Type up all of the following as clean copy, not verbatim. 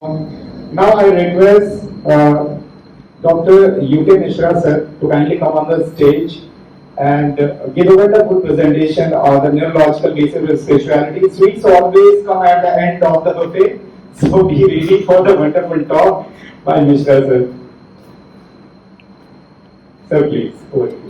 Now I request Dr. U.K Misra sir to kindly come on the stage and give a wonderful presentation on the neurological basis of spirituality. Sweets always come at the end of the buffet, so be ready for the wonderful talk by Misra sir. Sir, please, over to you.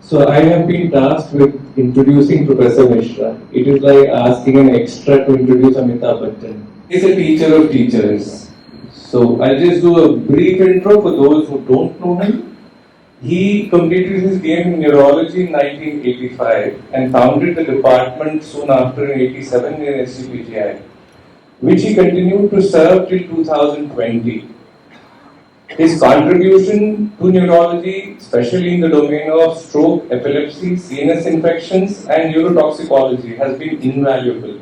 So I have been tasked with introducing Professor Mishra. It is like asking an extra to introduce Amitabh Bachchan. He's a teacher of teachers. So I'll just do a brief intro for those who don't know him. He completed his game in neurology in 1985 and founded the department soon after in 87 in SCPGI, which he continued to serve till 2020. His contribution to neurology, especially in the domain of stroke, epilepsy, CNS infections, and neurotoxicology, has been invaluable.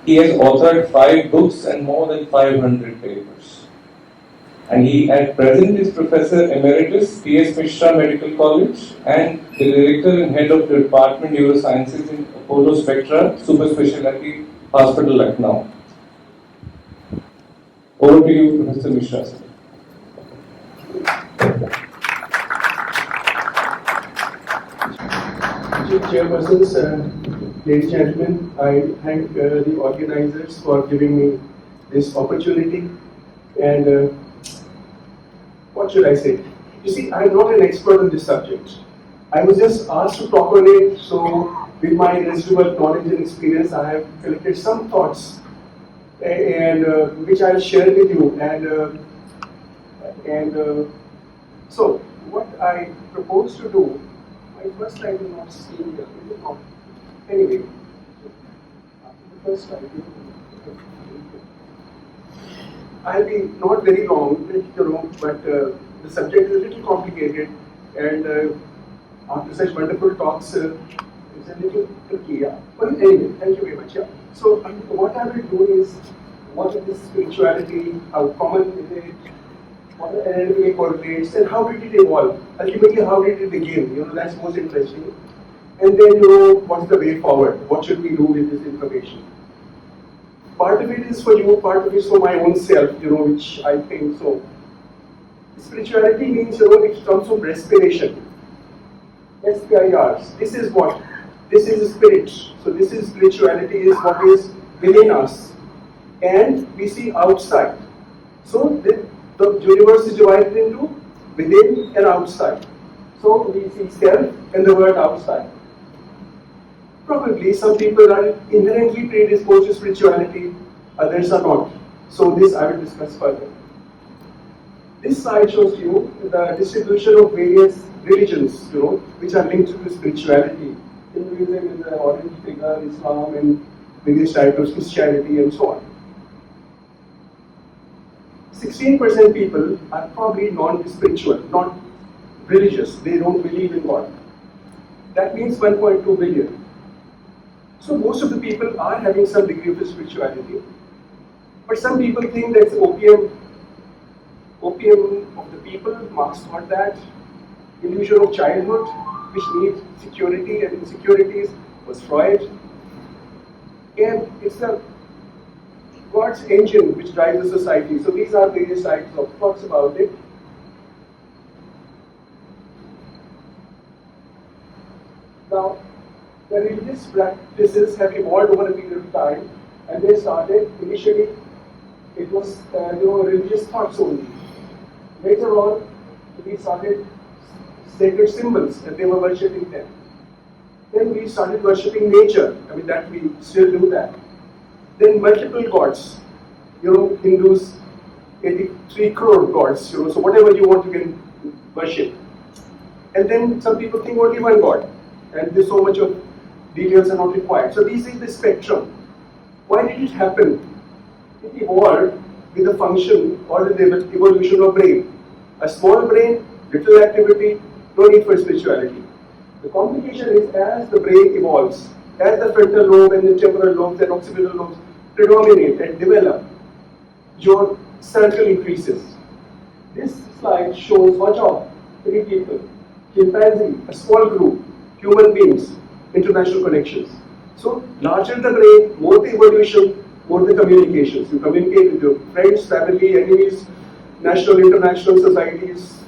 He has authored 5 books and more than 500 papers. And he at present is Professor Emeritus, P.S. Mishra Medical College, and the Director and Head of the Department Neurosciences in Apollo Spectra, Super Specialty Hospital, Lucknow. Over to you, Professor Mishra. Chairpersons, ladies and gentlemen, I thank the organizers for giving me this opportunity. And what should I say? You see, I'm not an expert on this subject. I was just asked to talk on it, so with my residual knowledge and experience, I have collected some thoughts, and which I'll share with you. So, what I propose to do. My first slide is not seen here. Anyway, the first slide. I'll be not very long, but the subject is a little complicated, and after such wonderful talks, it's a little tricky. Yeah. But anyway, thank you very much. Yeah. So what I will do is, what is spirituality? How common is it? What are anatomy correlates, and how did it evolve? Ultimately, how did it begin? That's most interesting. And then, what's the way forward? What should we do with this information? Part of it is for you, part of it is for my own self, which I think so. Spirituality means, it comes from respiration. SPIRs. This is what? This is spirit. So this is spirituality, is what is within us. And we see outside. So the universe is divided into within and outside. So we see self and the word outside. Probably some people are inherently predisposed to spirituality, others are not. So this I will discuss further. This slide shows you the distribution of various religions, which are linked to spirituality. Hinduism is the orange figure, Islam and various types of Christianity and so on. 16% people are probably non-spiritual, not religious. They don't believe in God. That means 1.2 billion. So most of the people are having some degree of spirituality. But some people think that's opium of the people. Marx thought that. Illusion of childhood, which needs security and insecurities, was Freud. And it's the God's engine which drives the society. So these are various types of thoughts about it. Now, the religious practices have evolved over a period of time, and they started initially. It was religious thoughts only. Later on, we started sacred symbols, and they were worshipping them. Then we started worshipping nature. That we still do that. Then multiple gods, Hindus, 83 crore gods, so whatever you want you can worship. And then some people think only one God, and there's so much of details are not required. So this is the spectrum. Why did it happen? It evolved with the function or the evolution of brain. A small brain, little activity, no need for spirituality. The complication is as the brain evolves, as the frontal lobe and the temporal lobes and occipital lobes predominate and develop, your circle increases. This slide shows, watch out, 3 people. chimpanzee, a small group, human beings, international connections. So larger the brain, more the evolution, more the communications. You communicate with your friends, family, enemies, national, international societies,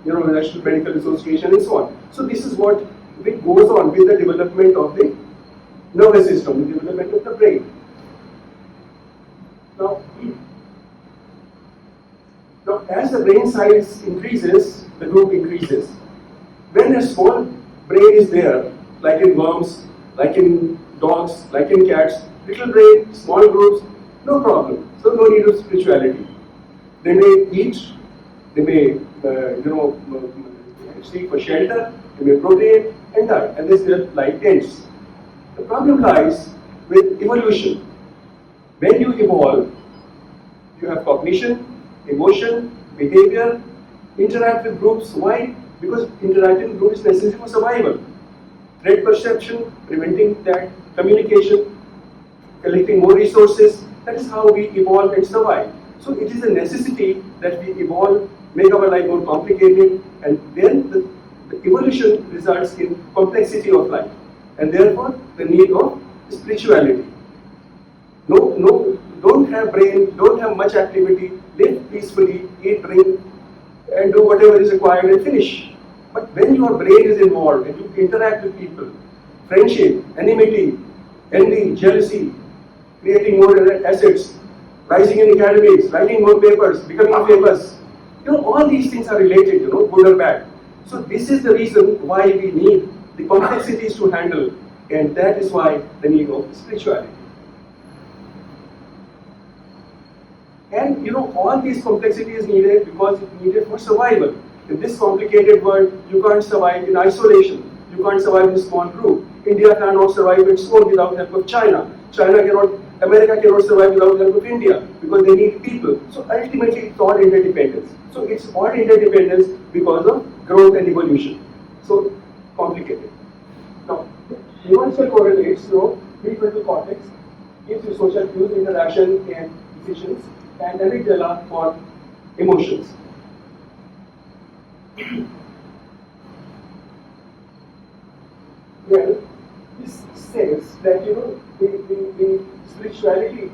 National Medical Association and so on. So this is what it goes on with the development of the nervous system, the development of the brain. Now, as the brain size increases, the group increases. When a small brain is there, like in worms, like in dogs, like in cats, little brain, small groups, no problem. So no need of spirituality. They may eat, they may, seek for shelter, they may procreate and die, and this their life ends. The problem lies with evolution. When you evolve, you have cognition, emotion, behavior, interact with groups. Why? Because interacting with groups is necessary for survival. Threat perception, preventing that, communication, collecting more resources. That is how we evolve and survive. So it is a necessity that we evolve, make our life more complicated, and then the evolution results in complexity of life, and therefore the need of spirituality. No, don't have brain, don't have much activity, live peacefully, eat, drink, and do whatever is required and finish. But when your brain is involved and you interact with people, friendship, enmity, envy, jealousy, creating more assets, rising in academics, writing more papers, becoming famous, all these things are related, good or bad. So this is the reason why we need the complexities to handle, and that is why the need of spirituality. And all these complexity is needed because it's needed for survival. In this complicated world, you can't survive in isolation. You can't survive in a small group. India cannot survive its own without help of China. America cannot survive without help of India because they need people. So ultimately, it's all interdependence. So it's all interdependence because of growth and evolution. So complicated. Now, neurological correlates, prefrontal cortex gives you social cues, interaction, and decisions, and amygdala for emotions. Well, this says that the spirituality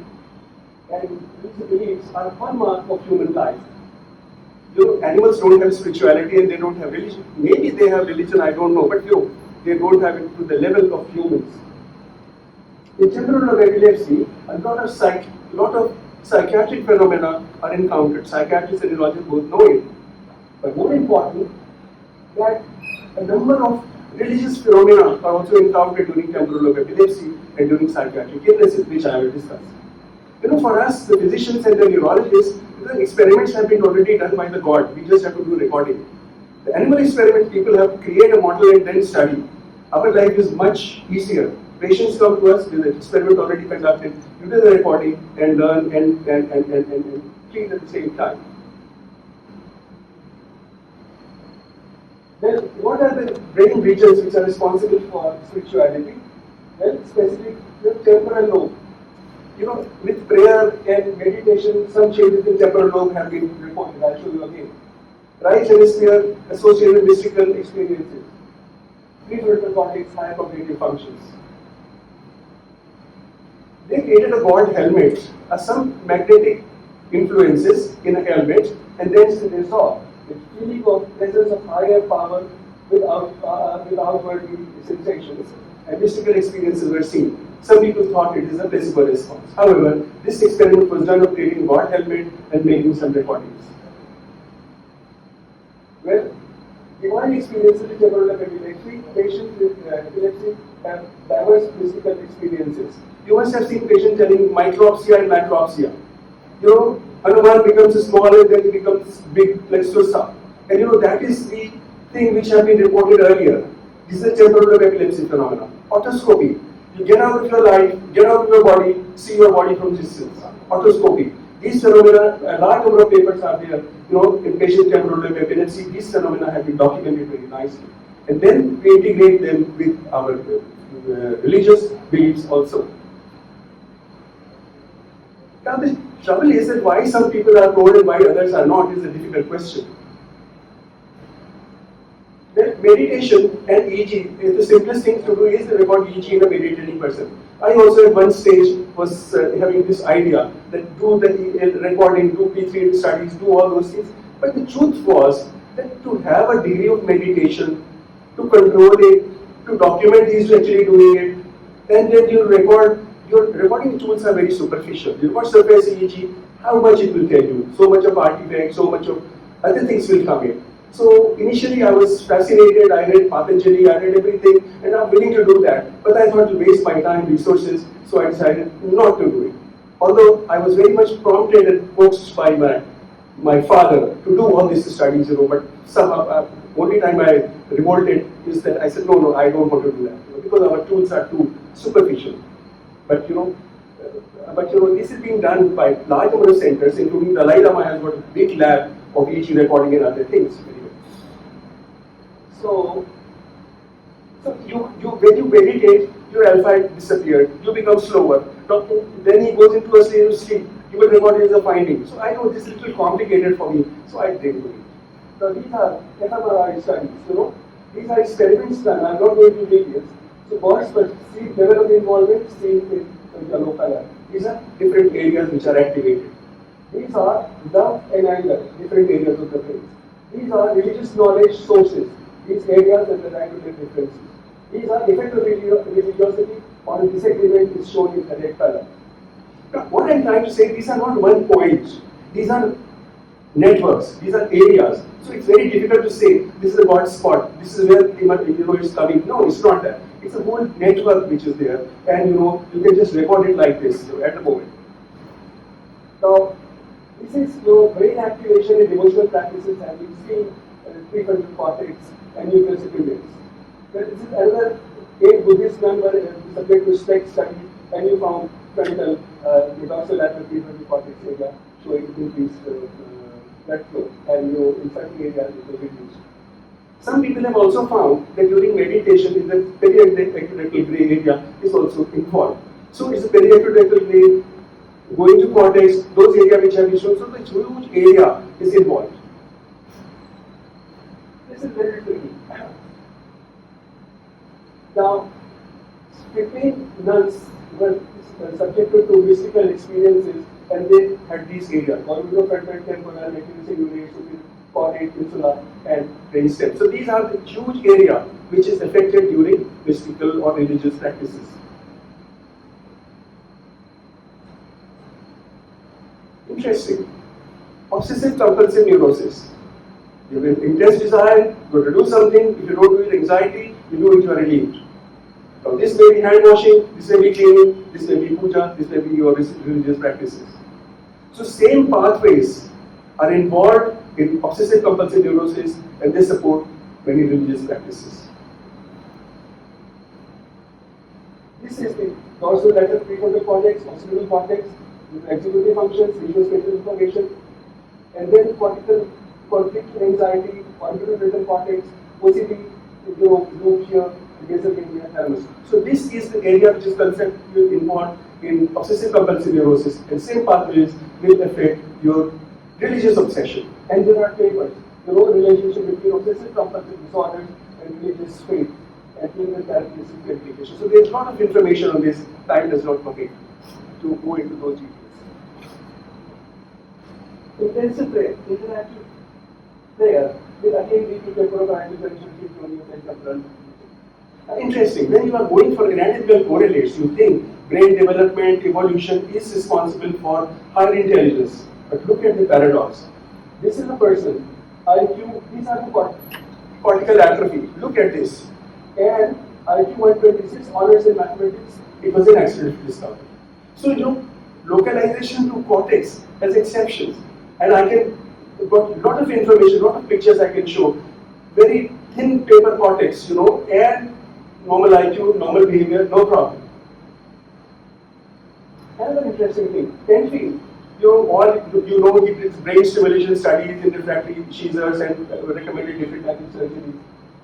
and these beliefs are a hallmark of human life. Animals don't have spirituality and they don't have religion. Maybe they have religion, I don't know, but they don't have it to the level of humans. In temporal lobe epilepsy, a lot of psychiatric phenomena are encountered. Psychiatrists and neurologists both know it. But more important, that a number of religious phenomena are also encountered during temporal lobe epilepsy and during psychiatric illnesses, which I will discuss. For us, the physicians and the neurologists, the experiments have been already done by the God. We just have to do recording. The animal experiment, people have to create a model and then study. Our life is much easier. Patients come to us with an experiment already conducted, you do the recording and learn and treat at the same time. Then, what are the brain regions which are responsible for spirituality? Well, specific the temporal lobe. With prayer and meditation, some changes in temporal lobe have been reported. I'll show you again. Right hemisphere associated with mystical experiences. Prefrontal cortex, higher cognitive functions. They created a God helmet, some magnetic influences in a helmet, and then they saw the feeling of presence of higher power without outwardly sensations, and mystical experiences were seen. Some people thought it is a placebo response. However, this experiment was done of creating God helmet and making some recordings. Well, divine experiences in temporal lobe epilepsy, patients with epilepsy have diverse mystical experiences. You must have seen patients telling micropsia and macropsia. Hanuman becomes small and then he becomes big like Susa. And that is the thing which have been reported earlier. This is a temporal lobe epilepsy phenomenon. Otoscopy. You get out of your life, get out of your body, see your body from distance. Otoscopy. These phenomena, a large number of papers are there, in patient temporal lobe epilepsy. These phenomena have been documented very nicely. And then we integrate them with our religious beliefs also. Now the trouble is that why some people are told and why others are not is a difficult question. Then meditation and EEG, the simplest thing to do is record EEG in a meditating person. I also at one stage was having this idea that do the recording, do P3 studies, do all those things. But the truth was that to have a degree of meditation, to control it, to document is actually doing it, and then you record, your recording tools are very superficial. You record surface EEG, how much it will tell you, so much of artifact, so much of other things will come in. So initially I was fascinated, I read Patanjali, I read everything, and I'm willing to do that. But I thought to waste my time, resources, so I decided not to do it. Although I was very much prompted and coaxed by my father to do all these studies, but somehow, only time I revolted is that I said, no, I don't want to do that, because our tools are too superficial. But this is being done by large number of centers, including Dalai Lama has got a big lab of EEG recording and other things. So when you meditate, your alpha disappears, you become slower. Then he goes into a state of sleep. You will record his findings. So I know this is a little complicated for me, so I didn't do it. So these are fMRI studies, These are experiments done. I'm not going to details. So first, but see level of involvement, see in yellow color. These are different areas which are activated. These are love and anger, different areas of the brain. These are religious knowledge sources, these areas and the regular differences. These are effect of religiosity or disagreement is shown in the red color. Now, what I'm trying to say, these are not one point. These are networks, these are areas. So it's very difficult to say, this is a hot spot, this is where it's coming. No, it's not that. It's a whole network which is there, and you can just record it like this at the moment. Now, this is brain activation in emotional practices, and we see prefrontal cortex and nucleus accumbens. This is another Buddhist member subject to SPEC study, and you found frontal dorsolateral prefrontal cortex area showing increased blood flow, and in certain areas it will reduce. Some people have also found that during meditation, the periaqueductal brain area is also involved. So it's a periaqueductal brain going to cortex, those areas which have been shown, so the huge area is involved. This is very tricky. Now, 15 nuns were subjected to mystical experiences, and they had these areas: orbitofrontal, temporal, macular unit, caudate, insula, and brainstem. So these are the huge area which is affected during mystical or religious practices. Interesting. Obsessive compulsive neurosis. You have an intense desire, you have to do something. If you don't do it, anxiety, you do it, you are relieved. Now this may be hand washing, this may be cleaning, this may be puja, this may be your religious practices. So same pathways are involved in obsessive compulsive neurosis, and they support many religious practices. This is the dorsolateral prefrontal cortex, occipital cortex, with executive functions, visual spatial information, and then cortical conflict and anxiety, orbitofrontal cortex, OCD, loop here, basal ganglia, thalamus. So this is the area which is conceptually involved in obsessive compulsive neurosis, and same pathways will affect your religious obsession. And there are papers, relationship between obsessive compulsive disorders and religious faith and clinical characteristics and implications. So there is a lot of information on this. Time does not permit to go into those details. Intensive prayer, interactive prayer will again lead to temporal-parietal and temporal. Interesting. When you are going for anatomical correlates, you think brain development, evolution is responsible for higher intelligence. But look at the paradox. This is a person, IQ, these are the cortical atrophy. Look at this. And IQ 126, honors in mathematics, it was an accident discovery. So, localization to cortex has exceptions. And I can got a lot of information, a lot of pictures I can show. Very thin paper cortex, and normal IQ, normal behavior, no problem. Another interesting thing, Tenfield, he did brain stimulation studies in refractory seizures and recommended different types of surgery.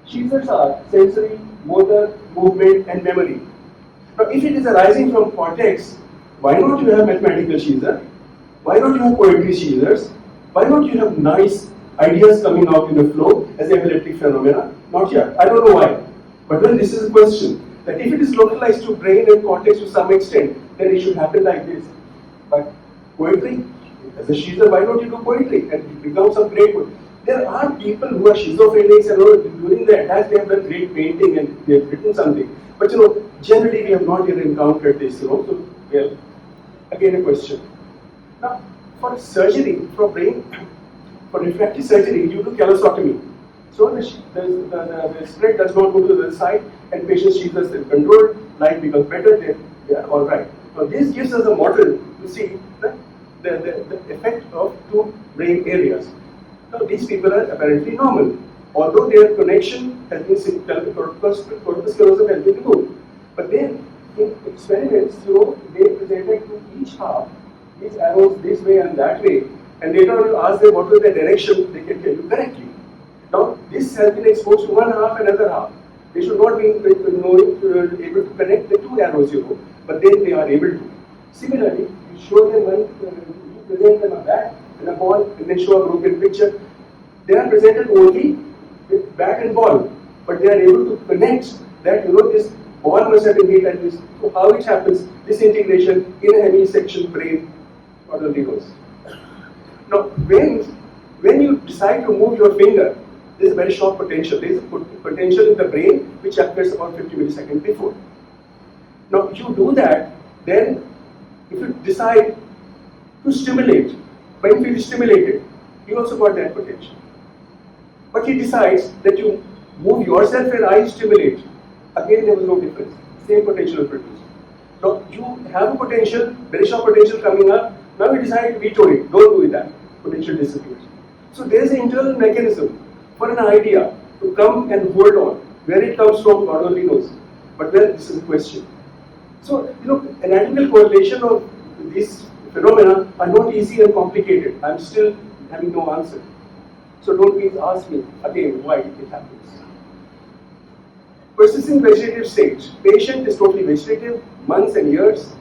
Seizures are sensory, motor, movement, and memory. Now, if it is arising from cortex, why not you have mathematical seizure? Why don't you have poetry seizures? Why don't you have nice ideas coming out in the flow as epileptic phenomena? Not yet. I don't know why. But then this is a question that if it is localized to brain and cortex to some extent, then it should happen like this. But poetry, as a Shiza, why don't you do poetry and become some great poet? There are people who are schizophrenics and during the attack they have done great painting and they have written something. But generally we have not yet encountered this. So well, again a question. Now, for surgery, for brain, for refractive surgery, you do callosotomy. So the spread does not go to the other side and patients Jesus is controlled, life becomes better, they are alright. Now this gives us a model to see the effect of two brain areas. Now these people are apparently normal, although their connection has been corpus callosum has been removed. But then in experiments, they presented to each half these arrows this way and that way, and later on you ask them what was the direction, they can tell you correctly. Now, this has been exposed to one half and another half. They should not be able to connect the two arrows, but then they are able to. Similarly, you show them you present them a bat and a ball, and then show a broken picture. They are presented only with bat and ball, but they are able to connect that, this ball must have been hit at this. So how it happens, this integration in a hemisection brain, God only knows. Now, when you decide to move your finger, there is a very short potential. There is a potential in the brain which occurs about 50 milliseconds before. Now, if you do that, then if you decide to stimulate, brain field is stimulated, you also got that potential. But he decides that you move yourself and I stimulate. Again, there was no difference. Same potential is produced. Now, you have a potential, very short potential coming up. Now you decide to veto it. Don't do that. Potential disappears. So there is an internal mechanism for an idea to come and hold on. Where it comes from, God only knows. But then this is a question. So, anatomical correlation of these phenomena are not easy and complicated. I'm still having no answer. So don't please ask me again why it happens. Persisting vegetative state. Patient is totally vegetative, months and years,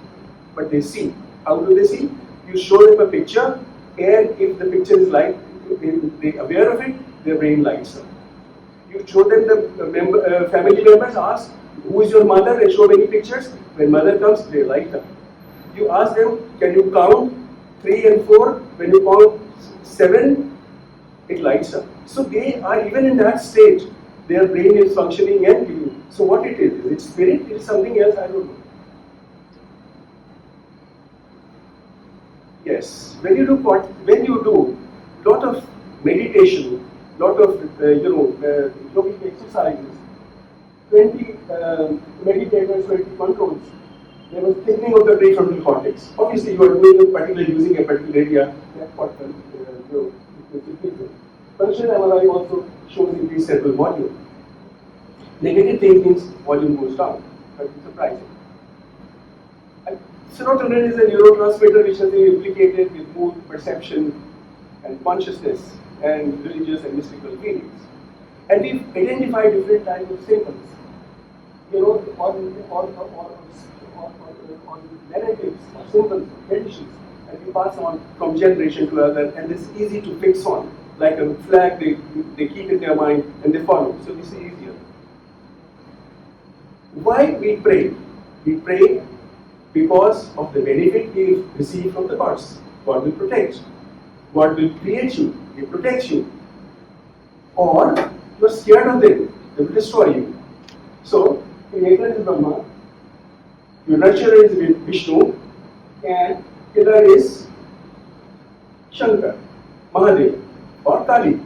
but they see. How do they see? You show them a picture, and if the picture is like, they're aware of it, their brain lights up. You show them the family members, ask, who is your mother, and show many pictures. When mother comes, they light up. You ask them, can you count 3 and 4? When you count 7, it lights up. So they are even in that state, their brain is functioning and giving. So what it is it spirit? It is something else, I don't know. Yes, when you do lot of meditation, lot of yogic exercises, 20 meditators, 20 controls, they were thinking of the prefrontal cortex. Obviously, you are doing using a particular area. That's what functional MRI also shows increased cerebral volume. Negative thinking's volume goes down, but it's surprising. Serotonin is a neurotransmitter which has been implicated with mood, perception, and consciousness, and religious and mystical feelings. And we've identified different types of symbols. On narratives, or symbols, or traditions, and we pass on from generation to other, and it's easy to fix on. Like a flag, they keep in their mind and they follow. So this is easier. Why we pray? We pray because of the benefit we receive from the gods. God will protect. God will create you. He protects you. Or you are scared of them. They will destroy you. So, creator is Brahma, your nurturer is Vishnu, and killer is Shankar, Mahadev, or Kali.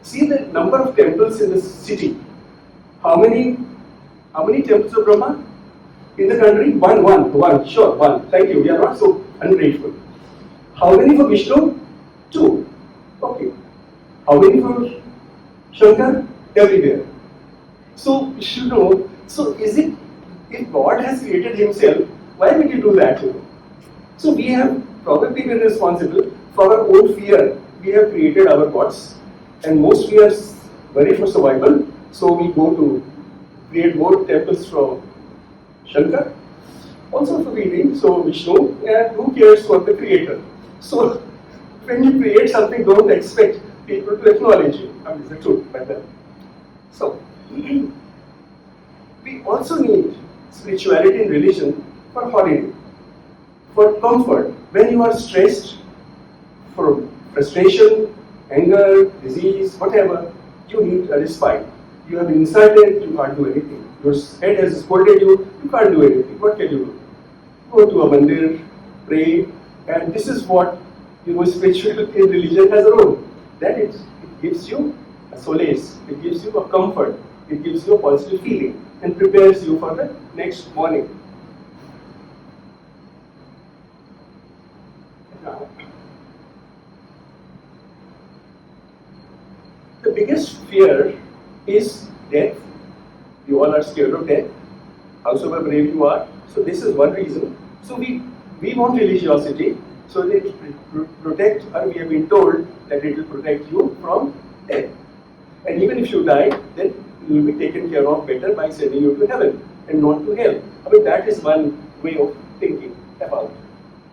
See the number of temples in the city. How many temples of Brahma in the country? One. Sure, one. Thank you. We are not so ungrateful. How many for Vishnu? 2. Okay. How many for Shankar? Everywhere. So, so is it, if God has created himself, why would you do that? So we have probably been responsible for our own fear. We have created our gods, and most fears worry for survival. So we go to create more temples for Shankar, also for breathing, so Vishnu, and who cares for the creator? So when you create something, don't expect people to acknowledge you. I mean, it's the truth, by the way. So, we also need spirituality and religion for holiday, for comfort. When you are stressed, for frustration, anger, disease, whatever, you need a respite. You have been insulted, you can't do anything. Your head has scolded you, you can't do anything. What can you do? Go to a mandir, pray, and this is what spirituality and religion has a role. That it gives you a solace, it gives you a comfort, it gives you a positive feeling, and prepares you for the next morning. Now, the biggest fear is death. You all are scared of death, howsoever brave you are. So this is one reason. So we want religiosity, so that it will protect, or we have been told that it will protect you from death. And even if you die, then you will be taken care of better by sending you to heaven and not to hell. I mean, that is one way of thinking about it.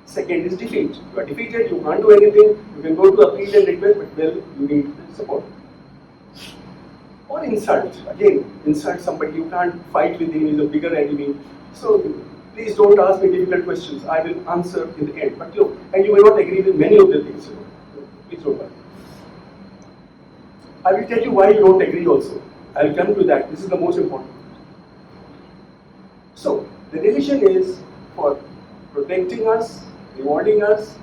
Second is defeat. You are defeated, you can't do anything, you can go to appeal and request, but well, you need support. Or insult. Again, insult somebody, you can't fight with him, he's a bigger enemy. So please don't ask me difficult questions. I will answer in the end. But and you may not agree with many of the things. Please don't worry. I will tell you why you don't agree also. I will come to that. This is the most important. So, the religion is for protecting us, rewarding us,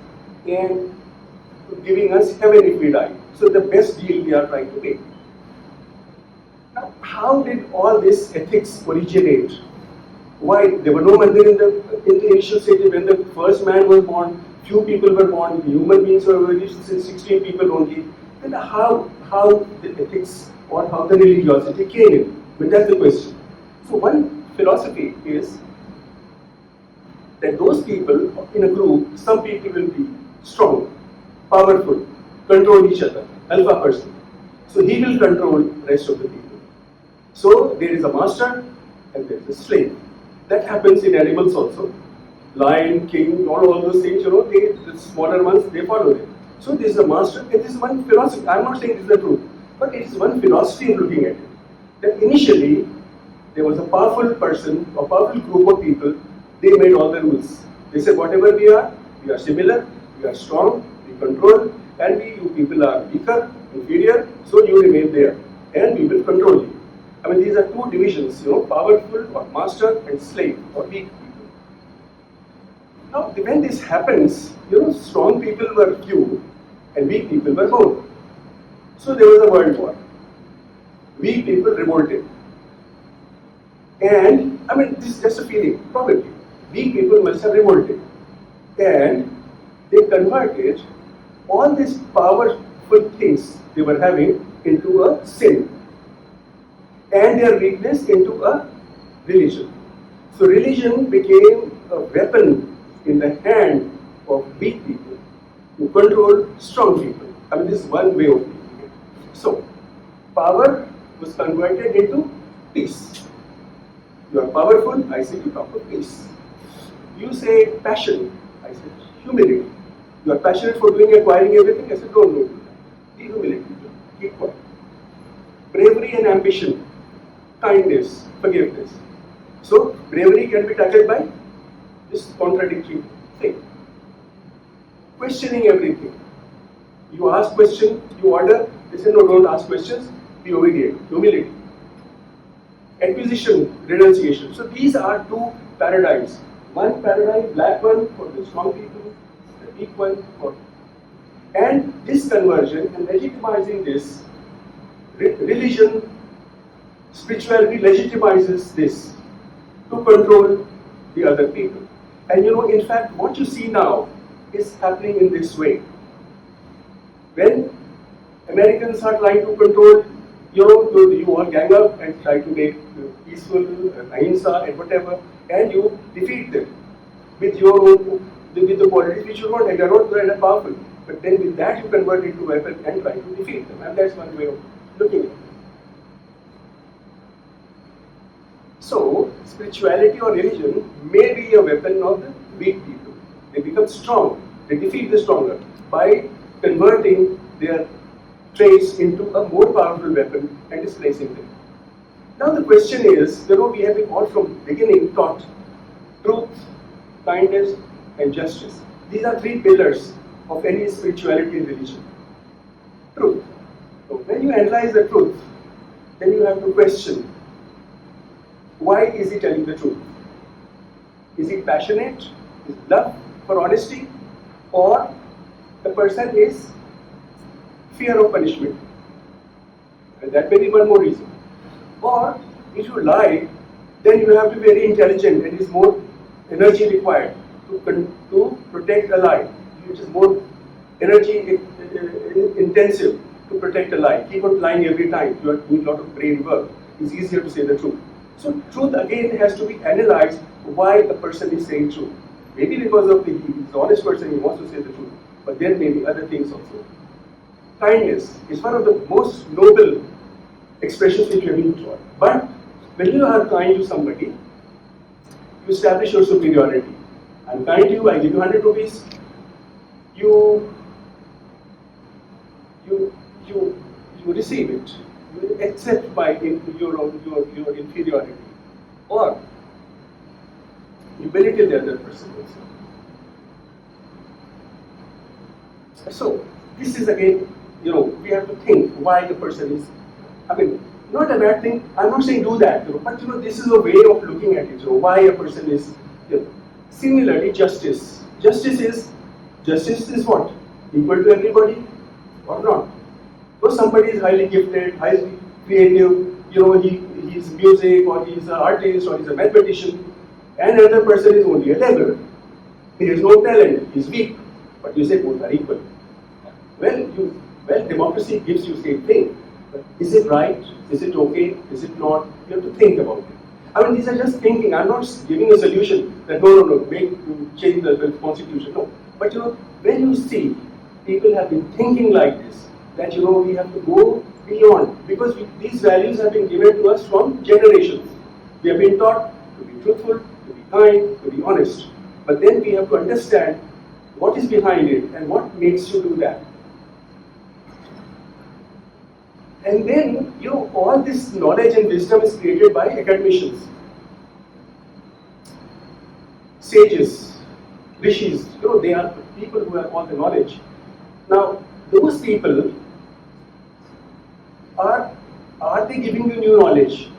and giving us heaven if we die. So, the best deal we are trying to make. Now, how did all this ethics originate? Why? There were no mandir in the initial stage. When the first man was born, few people were born, human beings were released, 16 people only. Then how the ethics or how the religiosity came in? But that's the question. So one philosophy is that those people in a group, some people will be strong, powerful, control each other, alpha person. So he will control the rest of the people. So there is a master and there is a slave. That happens in animals also. Lion, king, all those things, the smaller ones, they follow them. So this is a master, and this is one philosophy. I'm not saying this is the truth, but it is one philosophy of looking at it. That initially, there was a powerful person, a powerful group of people, they made all the rules. They said, whatever we are similar, we are strong, we control, and you people are weaker, inferior, so you remain there, and we will control you. I mean, these are two divisions, powerful or master and slave or weak people. Now, when this happens, strong people were few and weak people were more. So there was a world war. Weak people revolted. And, I mean, this is just a feeling, probably. Weak people must have revolted. And they converted all these powerful things they were having into a sin. And their weakness into a religion. So religion became a weapon in the hand of weak people to control strong people. I mean, this is one way of thinking it. So, power was converted into peace. You are powerful, I say you talk of peace. You say passion, I say humility. You are passionate for acquiring everything, I say don't do that. Be humility, keep quiet. Bravery and ambition, kindness, forgiveness. So, bravery can be tackled by this contradictory thing. Questioning everything. You ask question, you order, they say no, don't ask questions, be obedient, humility. Acquisition, renunciation. So these are two paradigms. One paradigm, black one for the strong people, the weak one for. And this conversion and legitimizing this, religion, spirituality legitimizes this to control the other people. And in fact, what you see now is happening in this way. When Americans are trying to control, you all gang up and try to make peaceful, ahimsa and whatever, and you defeat them with your own, with the qualities which you want, and you are not very powerful. But then with that you convert it into a weapon and try to defeat them. And that's one way of looking at it. So, spirituality or religion may be a weapon of the weak people. They become strong. They defeat the stronger by converting their traits into a more powerful weapon and displacing them. Now the question is, we have been all from beginning taught truth, kindness, and justice. These are three pillars of any spirituality and religion. Truth. So when you analyze the truth, then you have to question, why is he telling the truth? Is he passionate? Is it love for honesty? Or the person is fear of punishment? And that may be one more reason. Or if you lie, then you have to be very intelligent. It is more energy required to protect a lie. It is more energy intensive to protect a lie. Keep on lying every time. You are doing a lot of brain work. It's easier to say the truth. So truth again has to be analyzed why a person is saying truth. Maybe because of he's an honest person, he wants to say the truth. But there may be other things also. Kindness is one of the most noble expressions which we have been taught. But when you are kind to somebody, you establish your superiority. I'm kind to you, I give you 100 rupees. You receive it. You accept by your inferiority. Or you belittle the other person also. So this is again, we have to think why the person is, not a bad thing. I'm not saying do that, but this is a way of looking at it. Why a person is, Similarly, justice. Justice is what? Equal to everybody or not? So somebody is highly gifted, highly creative, he's music or he's an artist or he's a mathematician, and another person is only a laborer. He has no talent, he's weak, but you say both are equal. Well, democracy gives you same thing. But is it right? Is it okay? Is it not? You have to think about it. These are just thinking. I'm not giving a solution that no, change the constitution. No. But when you see people have been thinking like this, that we have to go beyond, because these values have been given to us from generations. We have been taught to be truthful, to be kind, to be honest. But then we have to understand what is behind it and what makes you do that. And then, all this knowledge and wisdom is created by academicians, sages, rishis. They are people who have all the knowledge. Now, those people are they giving you new knowledge,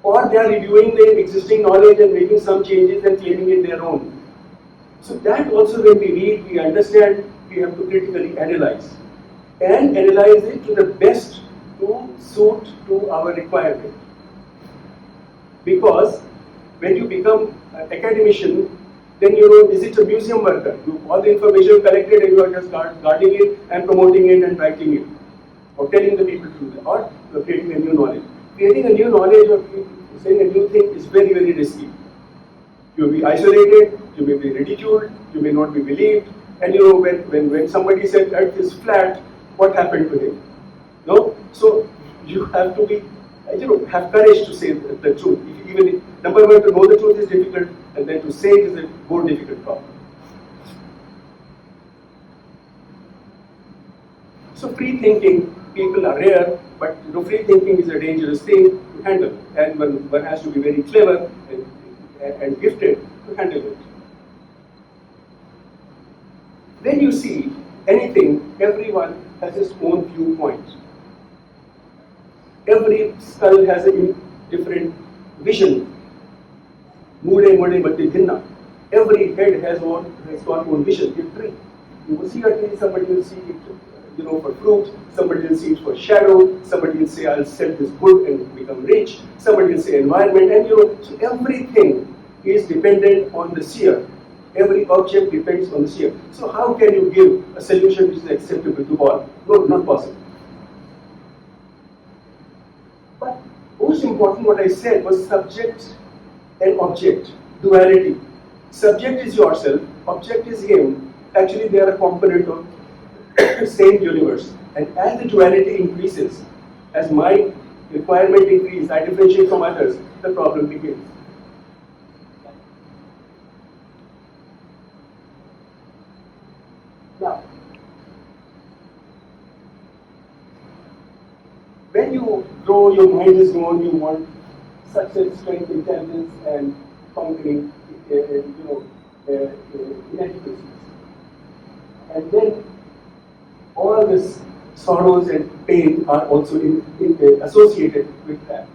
or they are reviewing their existing knowledge and making some changes and claiming it their own? So that also, when we read, we understand, we have to critically analyze and analyze it to the best to suit to our requirement. Because when you become an academician, then is it a museum worker? All the information collected and you are just guarding it and promoting it and writing it, or telling the people to do that, or creating a new knowledge. Creating a new knowledge or saying a new thing is very, very risky. You will be isolated, you may be ridiculed, you may not be believed, and when somebody said Earth is flat, what happened to him? No? So you have to be, have courage to say the truth. Even if, number one, to know the truth is difficult, and then to say it is a more difficult problem. So free thinking people are rare, but free thinking is a dangerous thing to handle, and one has to be very clever and gifted to handle it. When you see anything, everyone has his own viewpoint. Every skull has a different vision. Every head has got own vision. You will see a tree, somebody will see it, for fruit, somebody will see it for shadow, somebody will say, I'll sell this good and become rich, somebody will say environment, and so everything is dependent on the seer. Every object depends on the seer. So how can you give a solution which is acceptable to all? No, not possible. But most important, what I said was subject and object, duality. Subject is yourself, object is him. Actually, they are a component of same universe. And as the duality increases, as my requirement increases, I differentiate from others, the problem begins. Now, when you grow, your mind is grown, you want success, strength, intelligence, and conquering, inadequacies. And then all this sorrows and pain are also associated with that.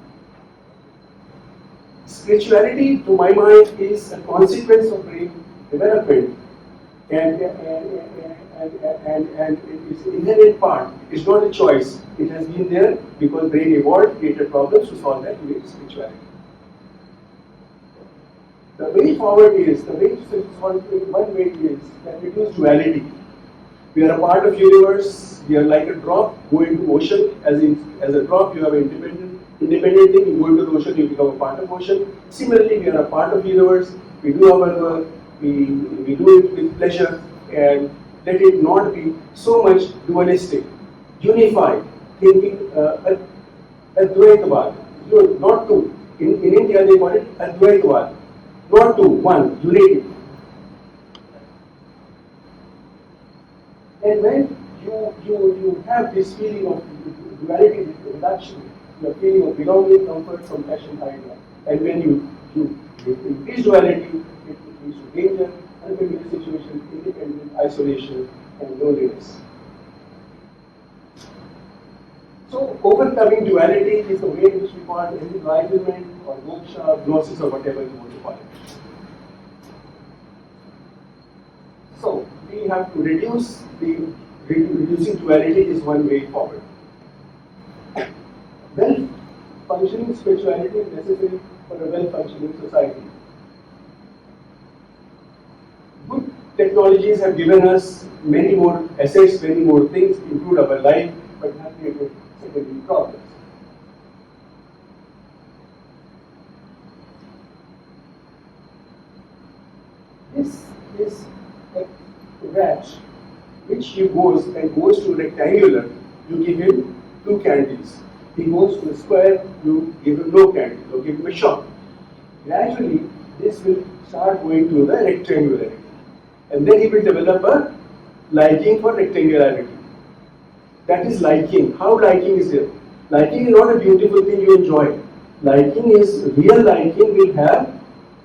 Spirituality, to my mind, is a consequence of brain development, and its inherent part is not a choice. It has been there because brain evolved, created problems to solve that with spirituality. The way forward is, the way to solve it, one way is that reduce duality. We are a part of universe, we are like a drop, go into ocean, as a drop you have an independent thing, you go into the ocean, you become a part of ocean. Similarly, we are a part of universe, we do our work, we do it with pleasure, and let it not be so much dualistic, unified, thinking Advaitavad, not two. In India they call it Advaitavad, not two, one, unity. And when you have this feeling of duality, reduction, the feeling of belonging, comfort, compassion, idea, and when you increase duality, it leads to danger, unfamiliar situation, independence, isolation, and loneliness. So overcoming duality is the way in which we call enlightenment or moksha or gnosis or whatever you want to call it. So we have to reducing duality is one way forward. Well-functioning spirituality is necessary for a well-functioning society. Good technologies have given us many more assets, many more things, improved our life, but have created secondary problems. This is a rat which he goes to rectangular, you give him 2 candies. He goes to a square, you give him no candy, or give him a shot. Gradually, this will start going to the rectangularity. And then he will develop a liking for rectangularity. That is liking. How liking is it? Liking is not a beautiful thing you enjoy. Real liking will have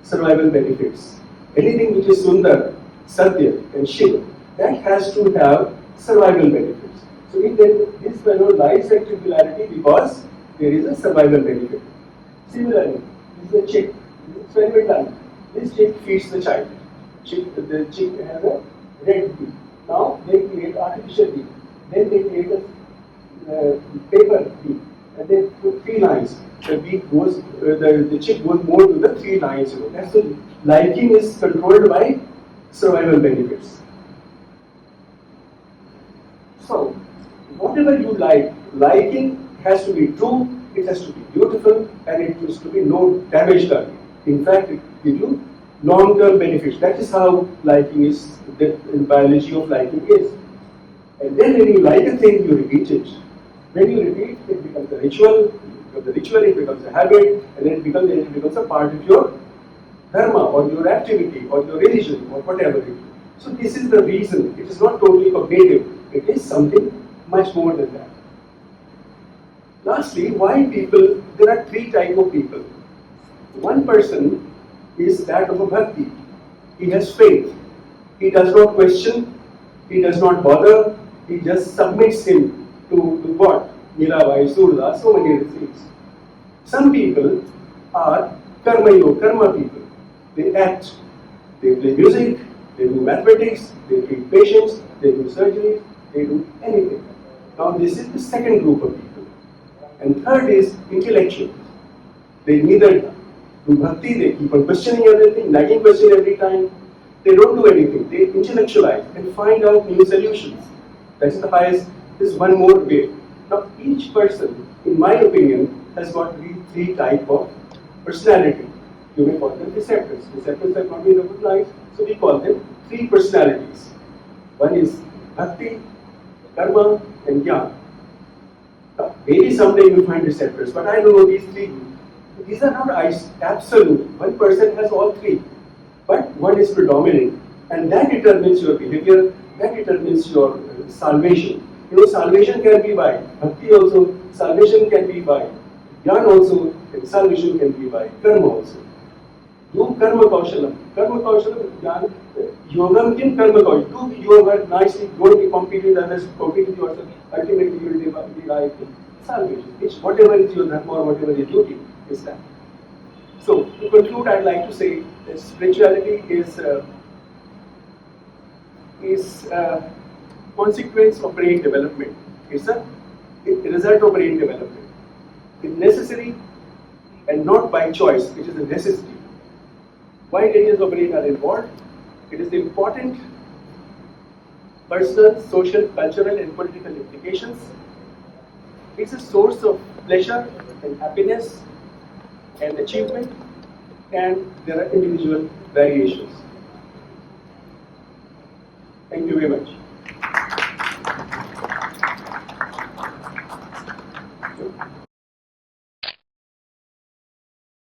survival benefits. Anything which is Sundar, Satya, and Shiv, that has to have survival benefits. So this fellow likes rectangularity because there is a survival benefit. Similarly, this is a chick. Experiment done. This chick feeds the child. The chick has a red beak. Now they create artificial beak. Then they create a paper beak. And they put 3 lines. The beak goes, the chick goes more to the 3 lines. That's the liking is controlled by survival benefits. So, whatever you like, liking has to be true, it has to be beautiful, and it has to be no damage done. In fact, it gives you long-term benefits. That is how liking is, the biology of liking is. And then when you like a thing, you repeat it. When you repeat, it becomes a ritual, it becomes a habit, and then it becomes a part of your dharma, or your activity, or your religion, or whatever it is. So this is the reason. It is not totally cognitive. It is something much more than that. Lastly, why people? There are 3 types of people. One person is that of a bhakti. He has faith. He does not question. He does not bother. He just submits him to God. Mirabai, Surda, so many other things. Some people are karma people. They act. They play music. They do mathematics. They treat patients. They do surgery. They do anything. Now this is the second group of people. And third is intellectual. They neither do bhakti, they keep on questioning everything, nagging question every time. They don't do anything. They intellectualize and find out new solutions. That's the highest. There's one more way. Now each person, in my opinion, has got 3 types of personality. You may call them receptors. Receptors have not been recognized, so we call them 3 personalities. One is bhakti, karma, and jnana. Maybe someday you will find receptors, but I don't know these 3. These are not absolute. One person has all 3, but one is predominant, and that determines your behavior, that determines your salvation. Salvation can be by bhakti also, salvation can be by jnana also, and salvation can be by karma also. Do karma kaushalam. Karma kaushalam, jnana, yogam kim karma kaushalam. Do your work nicely, don't be compete with others, compete with yourself. Ultimately, you will derive salvation. It's whatever is your dharma or whatever your duty is that. So, to conclude, I'd like to say that spirituality is a consequence of brain development. It's a result of brain development. It's necessary and not by choice. It is a necessity. Wide areas of brain are involved. It is important personal, social, cultural, and political implications. It's a source of pleasure and happiness and achievement, and there are individual variations. Thank you very much.